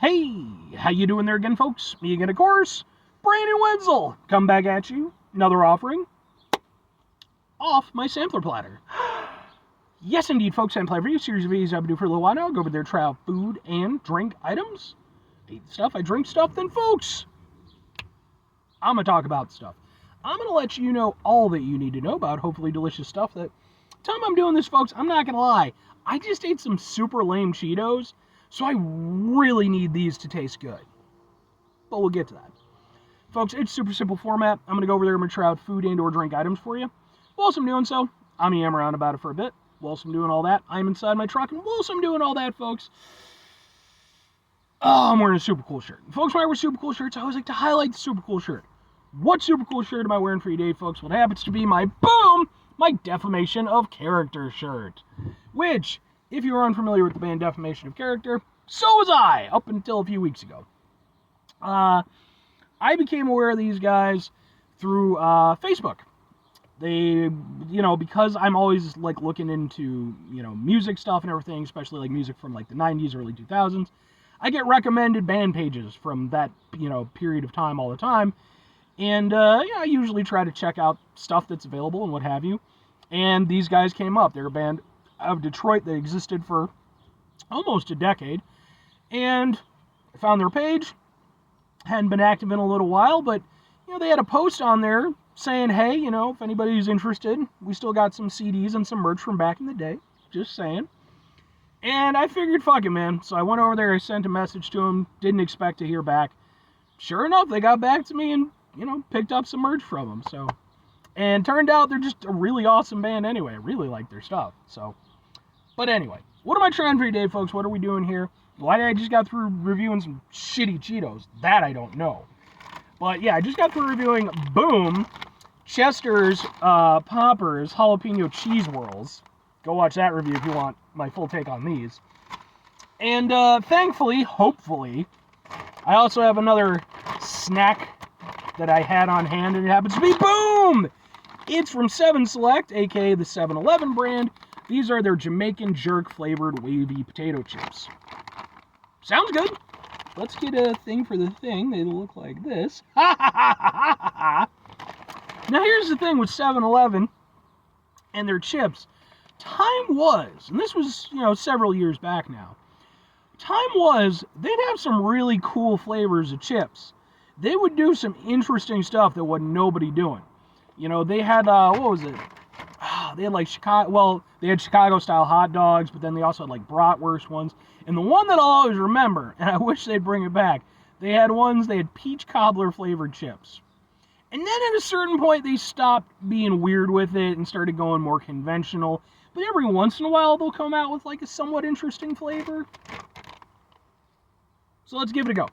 Hey, how you doing there again, folks? Me again, of course, Brandon Wenzel. Come back at you. Another offering off my sampler platter. Yes, indeed, folks, I'm Platter. Series of videos I've been doing for a little while now. I'll go over there, try out food and drink items. I eat stuff, I drink stuff, then, folks, I'm going to talk about stuff. I'm going to let you know all that you need to know about hopefully delicious stuff. That time I'm doing this, folks, I'm not going to lie. I just ate some super lame Cheetos, so I really need these to taste good. But we'll get to that. Folks, it's super simple format. I'm going to go over there and try out food and or drink items for you. Whilst I'm doing so, I'm yammering around about it for a bit. Whilst I'm doing all that, I'm inside my truck. And whilst I'm doing all that, folks, I'm wearing a super cool shirt. And folks, when I wear super cool shirts, I always like to highlight the super cool shirt. What super cool shirt am I wearing for you today, folks? Well, it happens to be my Defamation of Character shirt. Which, if you are unfamiliar with the band Defamation of Character, so was I, up until a few weeks ago. I became aware of these guys through Facebook. They, because I'm always, looking into, music stuff and everything, especially, music from, the 90s, early 2000s, I get recommended band pages from that, period of time all the time. And, I usually try to check out stuff that's available and what have you. And these guys came up. They're a band of Detroit that existed for almost a decade. And I found their page. Hadn't been active in a little while, but, they had a post on there saying, hey, if anybody's interested, we still got some CDs and some merch from back in the day. Just saying. And I figured, fuck it, man. So I went over there, I sent a message to them, didn't expect to hear back. Sure enough, they got back to me and, picked up some merch from them. So, and turned out they're just a really awesome band anyway. I really like their stuff. So, but anyway, what am I trying for today, folks? What are we doing here? Why did I just got through reviewing some shitty Cheetos? That I don't know. But yeah, I just got through reviewing Chester's Poppers Jalapeno Cheese Whirls. Go watch that review if you want my full take on these. And thankfully, hopefully, I also have another snack that I had on hand, and it happens to be It's from 7 Select, aka the 7-Eleven brand. These are their Jamaican jerk flavored wavy potato chips. Sounds good. Let's get a thing for the thing. They look like this. Now here's the thing with 7-Eleven and their chips. Time was, and this was, several years back now. Time was, they'd have some really cool flavors of chips. They would do some interesting stuff that wasn't nobody doing. They had, what was it? They had they had Chicago-style hot dogs, but then they also had bratwurst ones. And the one that I'll always remember, and I wish they'd bring it back, they had peach cobbler flavored chips. And then at a certain point, they stopped being weird with it and started going more conventional. But every once in a while, they'll come out with a somewhat interesting flavor. So let's give it a go.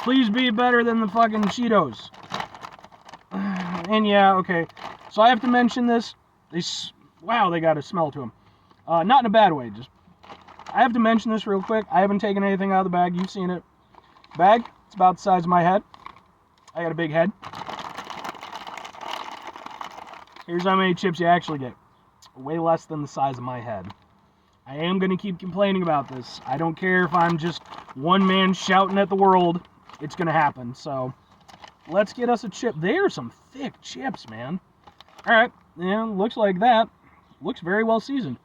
Please be better than the fucking Cheetos. And yeah, okay. So I have to mention this. Wow, they got a smell to them. Not in a bad way. I have to mention this real quick. I haven't taken anything out of the bag. You've seen it. Bag, it's about the size of my head. I got a big head. Here's how many chips you actually get. Way less than the size of my head. I am going to keep complaining about this. I don't care if I'm just one man shouting at the world. It's going to happen. So, let's get us a chip. They are some thick chips, man. Alright, yeah, looks like that. Looks very well seasoned.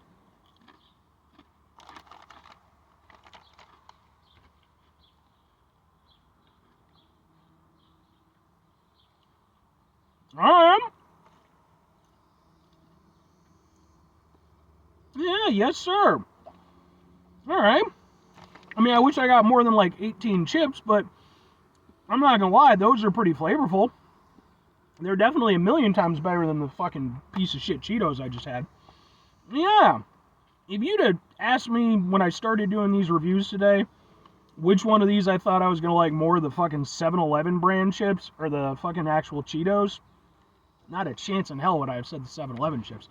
Alright. Yeah, yes, sir. Alright. I mean, I wish I got more than 18 chips, but I'm not gonna lie, those are pretty flavorful. They're definitely a million times better than the fucking piece of shit Cheetos I just had. Yeah. If you'd have asked me when I started doing these reviews today, which one of these I thought I was gonna like more, the fucking 7-Eleven brand chips or the fucking actual Cheetos, not a chance in hell would I have said the 7-Eleven chips.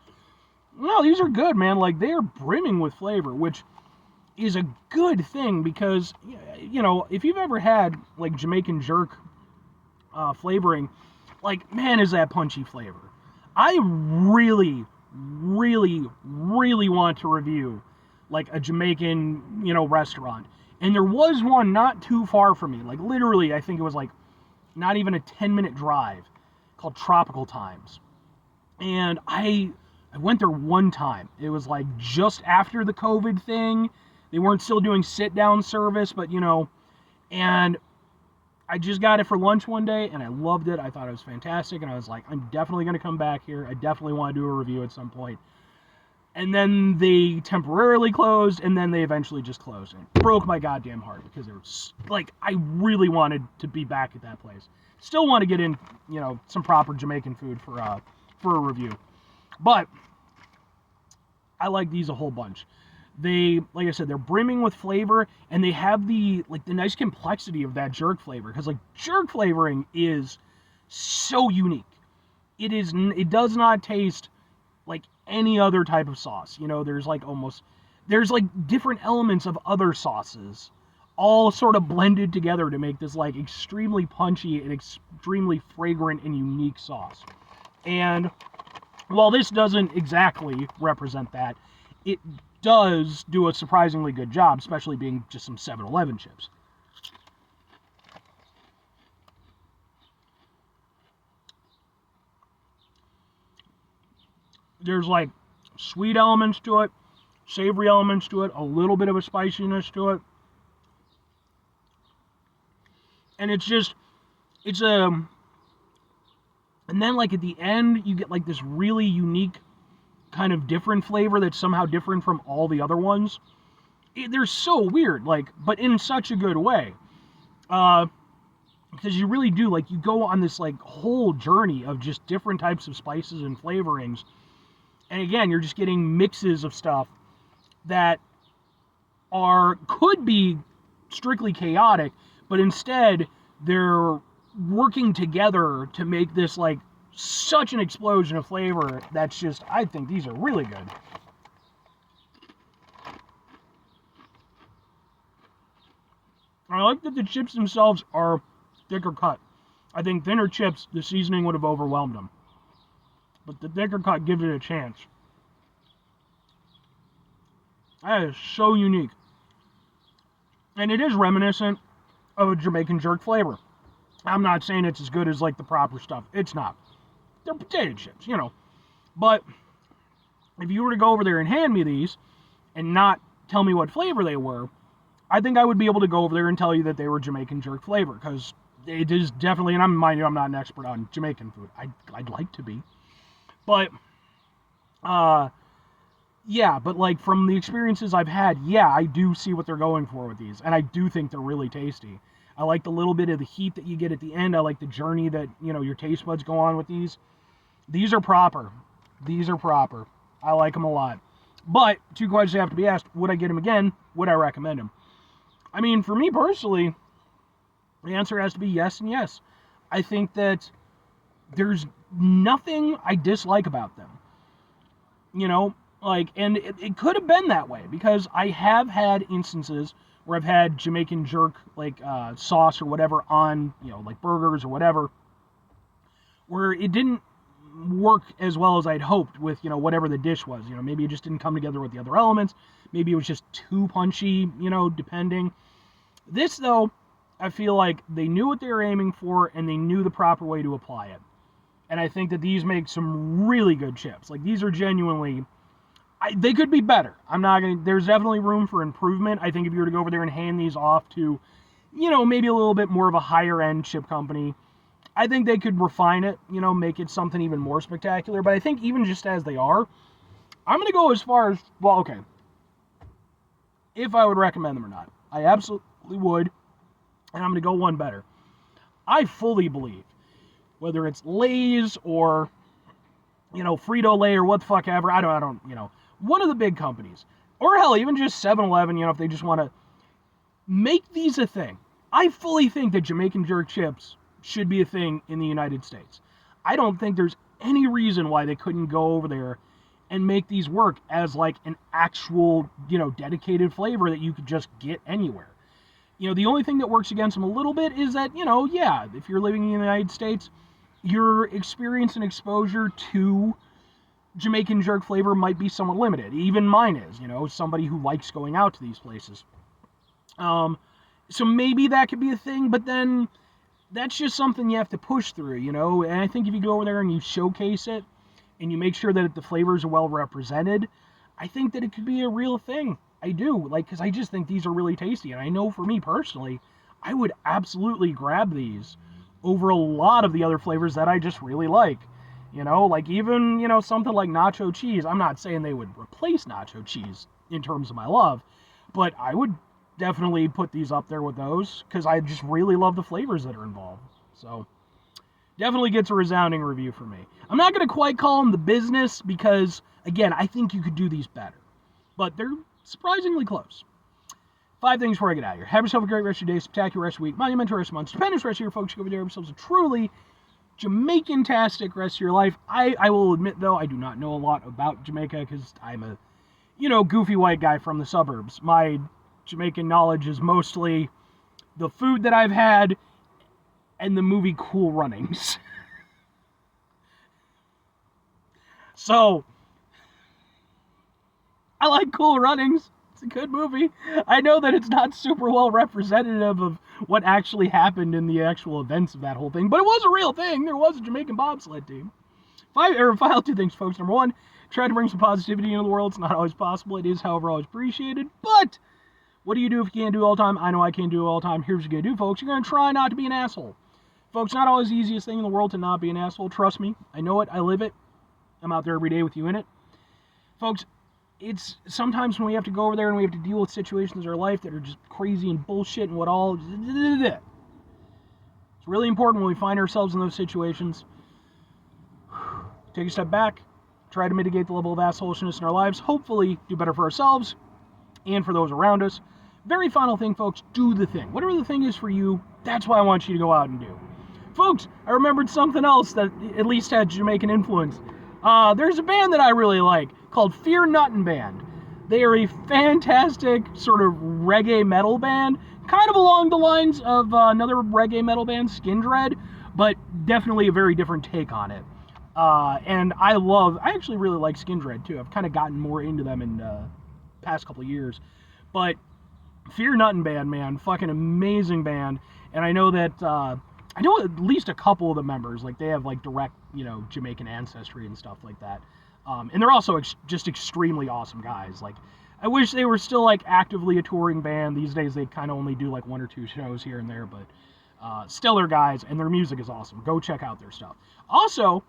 No, these are good, man. They are brimming with flavor, which is a good thing because, if you've ever had, Jamaican jerk flavoring, man, is that punchy flavor. I really, really, really want to review like a Jamaican, restaurant. And there was one not too far from me. Like literally, I think it was like not even a 10-minute drive, called Tropical Times. And I went there one time. It was like just after the COVID thing. They weren't still doing sit down service, but and I just got it for lunch one day and I loved it. I thought it was fantastic, and I was like, I'm definitely going to come back here. I definitely want to do a review at some point. And then they temporarily closed, and then they eventually just closed. And it broke my goddamn heart because it was like, I really wanted to be back at that place. Still want to get in, some proper Jamaican food for a review. But I like these a whole bunch. They, like I said, they're brimming with flavor, and they have the nice complexity of that jerk flavor, because like jerk flavoring is so unique. It does not taste like any other type of sauce. There's like different elements of other sauces all sort of blended together to make this like extremely punchy and extremely fragrant and unique sauce. And while this doesn't exactly represent that, it does do a surprisingly good job, especially being just some 7-Eleven chips. There's like sweet elements to it, savory elements to it, a little bit of a spiciness to it. And and then like at the end, you get like this really unique kind of different flavor that's somehow different from all the other ones. They're so weird, but in such a good way. Because you really do, you go on this whole journey of just different types of spices and flavorings. And again, you're just getting mixes of stuff that could be strictly chaotic, but instead they're working together to make this such an explosion of flavor that's just, I think these are really good. I like that the chips themselves are thicker cut. I think thinner chips, the seasoning would have overwhelmed them. But the thicker cut gives it a chance. That is so unique. And it is reminiscent of a Jamaican jerk flavor. I'm not saying it's as good as the proper stuff. It's not. They're potato chips, But if you were to go over there and hand me these and not tell me what flavor they were, I think I would be able to go over there and tell you that they were Jamaican jerk flavor, because it is definitely, and mind you, I'm not an expert on Jamaican food. I'd like to be. But, yeah, but from the experiences I've had, yeah, I do see what they're going for with these, and I do think they're really tasty. I like the little bit of the heat that you get at the end. I like the journey that, your taste buds go on with these. These are proper. These are proper. I like them a lot. But, two questions have to be asked. Would I get them again? Would I recommend them? I mean, for me personally, the answer has to be yes and yes. I think that there's nothing I dislike about them. And it could have been that way, because I have had instances where I've had Jamaican jerk, sauce or whatever on, burgers or whatever, where it didn't work as well as I'd hoped with, whatever the dish was. Maybe it just didn't come together with the other elements. Maybe it was just too punchy, depending. This, though, I feel like they knew what they were aiming for, and they knew the proper way to apply it. And I think that these make some really good chips. These are genuinely... they could be better. There's definitely room for improvement. I think if you were to go over there and hand these off to, maybe a little bit more of a higher end chip company, I think they could refine it, make it something even more spectacular. But I think even just as they are, I'm going to go as far as, well, okay, if I would recommend them or not. I absolutely would. And I'm going to go one better. I fully believe, whether it's Lay's or, Frito-Lay or what the fuck ever, I don't, one of the big companies, or hell, even just 7-Eleven, if they just want to make these a thing. I fully think that Jamaican jerk chips should be a thing in the United States. I don't think there's any reason why they couldn't go over there and make these work as an actual, dedicated flavor that you could just get anywhere. The only thing that works against them a little bit is that, yeah, if you're living in the United States, your experience and exposure to Jamaican jerk flavor might be somewhat limited. Even mine is, somebody who likes going out to these places. So maybe that could be a thing, but then that's just something you have to push through, And I think if you go over there and you showcase it, and you make sure that the flavors are well represented, I think that it could be a real thing. I do, because I just think these are really tasty. And I know for me personally, I would absolutely grab these over a lot of the other flavors that I just really like. Even, something like nacho cheese. I'm not saying they would replace nacho cheese in terms of my love, but I would definitely put these up there with those because I just really love the flavors that are involved. So definitely gets a resounding review from me. I'm not going to quite call them the business because, again, I think you could do these better. But they're surprisingly close. 5 things before I get out of here. Have yourself a great rest of your day, spectacular rest of your week, monumental rest of your month, stupendous rest of your folks. Go over there, have yourselves a truly Jamaican-tastic rest of your life. I will admit, though, I do not know a lot about Jamaica because I'm a, goofy white guy from the suburbs. My Jamaican knowledge is mostly the food that I've had and the movie Cool Runnings. So, I like Cool Runnings. It's a good movie. I know that it's not super well representative of what actually happened in the actual events of that whole thing, but it was a real thing. There was a Jamaican bobsled team. Final 2 things, folks. Number 1, try to bring some positivity into the world. It's not always possible. It is, however, always appreciated. But what do you do if you can't do it all the time? I know I can't do it all the time. Here's what you're going to do, folks. You're going to try not to be an asshole. Folks, not always the easiest thing in the world to not be an asshole. Trust me. I know it. I live it. I'm out there every day with you in it. Folks, it's sometimes when we have to go over there and we have to deal with situations in our life that are just crazy and bullshit and what all. It's really important when we find ourselves in those situations. Take a step back, try to mitigate the level of assholishness in our lives, hopefully do better for ourselves and for those around us. Very final thing, folks, do the thing. Whatever the thing is for you, that's what I want you to go out and do. Folks, I remembered something else that at least had Jamaican influence. There's a band that I really like called Fear Nuttin' Band. They are a fantastic sort of reggae metal band, kind of along the lines of another reggae metal band, Skindred, but definitely a very different take on it. And I actually really like Skindred too. I've kind of gotten more into them in the past couple of years. But Fear Nuttin' Band, man, fucking amazing band. And I know that, I know at least a couple of the members, like they have like direct, Jamaican ancestry and stuff like that. And they're also just extremely awesome guys. Like, I wish they were still like actively a touring band. These days they kind of only do like 1 or 2 shows here and there, but stellar guys, and their music is awesome. Go check out their stuff. Also,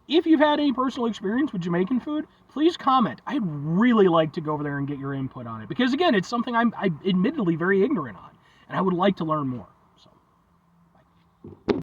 if you've had any personal experience with Jamaican food, please comment. I'd really like to go over there and get your input on it. Because again, it's something I'm admittedly very ignorant on. And I would like to learn more. So, bye.